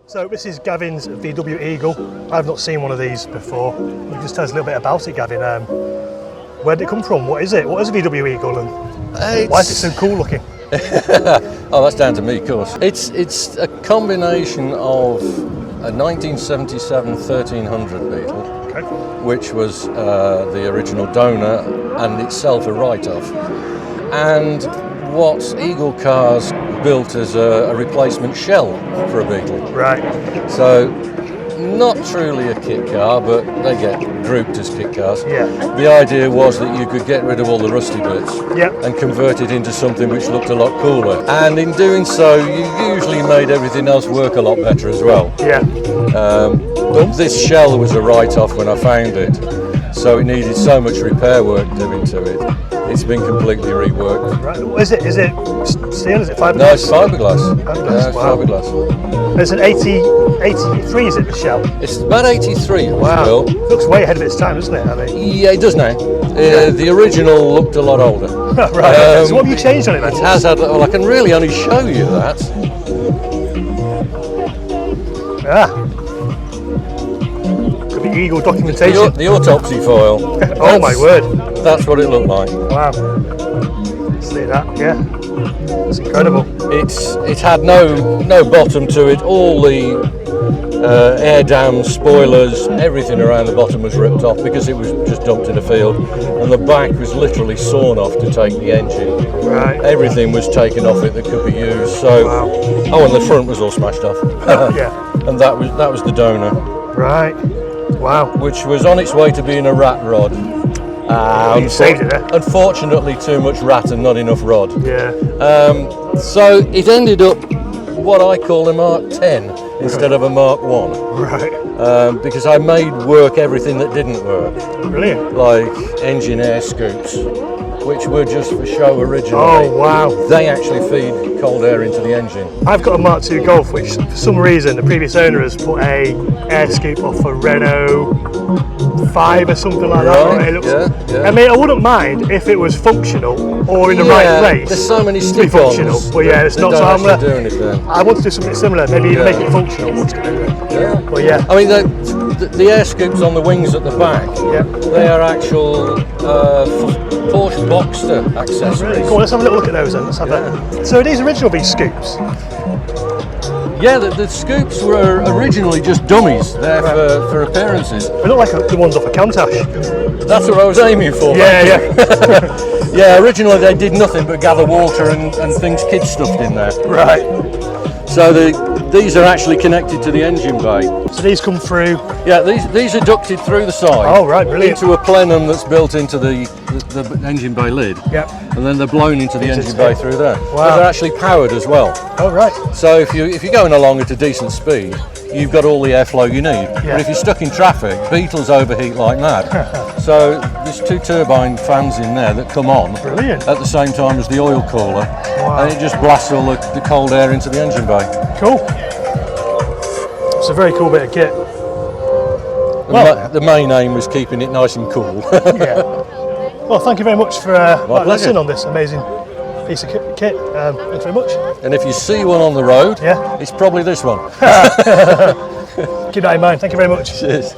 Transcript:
So this is Gavin's VW Eagle. I've not seen one of these before. Can you just tell us a little bit about it, Gavin? Where did it come from? What is it? What is a VW Eagle, and why is it so cool looking? Oh, that's down to me, of course. It's a combination of a 1977 1300 Beetle, Okay. which was the original donor and itself a write-off, and what Eagle Cars built as a replacement shell for a Beetle. Right. So, not truly a kit car, but they get grouped as kit cars. Yeah. The idea was that you could get rid of all the rusty bits Yep. and convert it into something which looked a lot cooler. And in doing so, you usually made everything else work a lot better as well. Yeah. But this shell was a write-off when I found it, so it needed so much repair work doing to it. It's been completely reworked. Right. Is it steel? Is it fiberglass? No, it's fiberglass. Fiberglass, It's wow. fiberglass. It's an 83, is it, the shell? It's about 83. Wow. Still. Looks way ahead of its time, doesn't it? I mean, Yeah, it does now. The original looked a lot older. right. So what have you changed on it then? It has had. Well, I can really only show you that. Ah. Could be Eagle documentation. The autopsy foil. Oh my word. That's what it looked like. Wow. See that? Yeah. It's incredible. It had no bottom to it. All the air dams, spoilers, everything around the bottom was ripped off because it was just dumped in a field, and the back was literally sawn off to take the engine. Right. Everything was taken off it that could be used. So, Wow. oh, and the front was all smashed off. Yeah. And that was the donor, Right. Wow. which was on its way to being a rat rod. You saved it there. Unfortunately, too much rat and not enough rod. Yeah. So it ended up what I call a Mark 10 instead of a Mark 1, Right. because I made work everything that didn't work, Brilliant. like engine air scoops, which were just for show originally. Oh wow. They actually feed cold air into the engine. I've got a Mark II Golf, which for some reason the previous owner has put a air scoop off a Renault 5 or something like that. Right, It looks, yeah. I mean, I wouldn't mind if it was functional or in the right place. There's so many to be stick-ons. functional, but yeah, it's that not. don't So I'm actually gonna, do anything. I want to do something similar, maybe even Yeah. make it functional. Yeah. But yeah. I mean, the air scoops on the wings at the back, Yeah. they are actual Porsche Boxster accessories. Really cool. Let's have a little look at those then. Let's have that. So are these original these scoops? Yeah, the scoops were originally just dummies there for appearances. They look like the ones off a Countach. That's what I was aiming for. Yeah, yeah. Yeah, originally they did nothing but gather water and things kids stuffed in there. Right. So these are actually connected to the engine bay. So these come through. Yeah, these are ducted through the side. Oh right, brilliant. Into a plenum that's built into the engine bay lid. Yep. And then they're blown into the engine bay through there. Wow. But they're actually powered as well. Oh right. So if you're going along at a decent speed, you've got all the airflow you need. Yeah. But if you're stuck in traffic, Beetles overheat like mad. So there's two turbine fans in there that come on Brilliant. at the same time as the oil cooler, Wow. and it just blasts all the cold air into the engine bay. Cool. It's a very cool bit of kit. The main aim was keeping it nice and cool. Yeah. Well, thank you very much for pleasure. listening on this amazing piece of kit. Thanks very much. And if you see one on the road, Yeah. it's probably this one. Keep that in mind. Thank you very much. Cheers.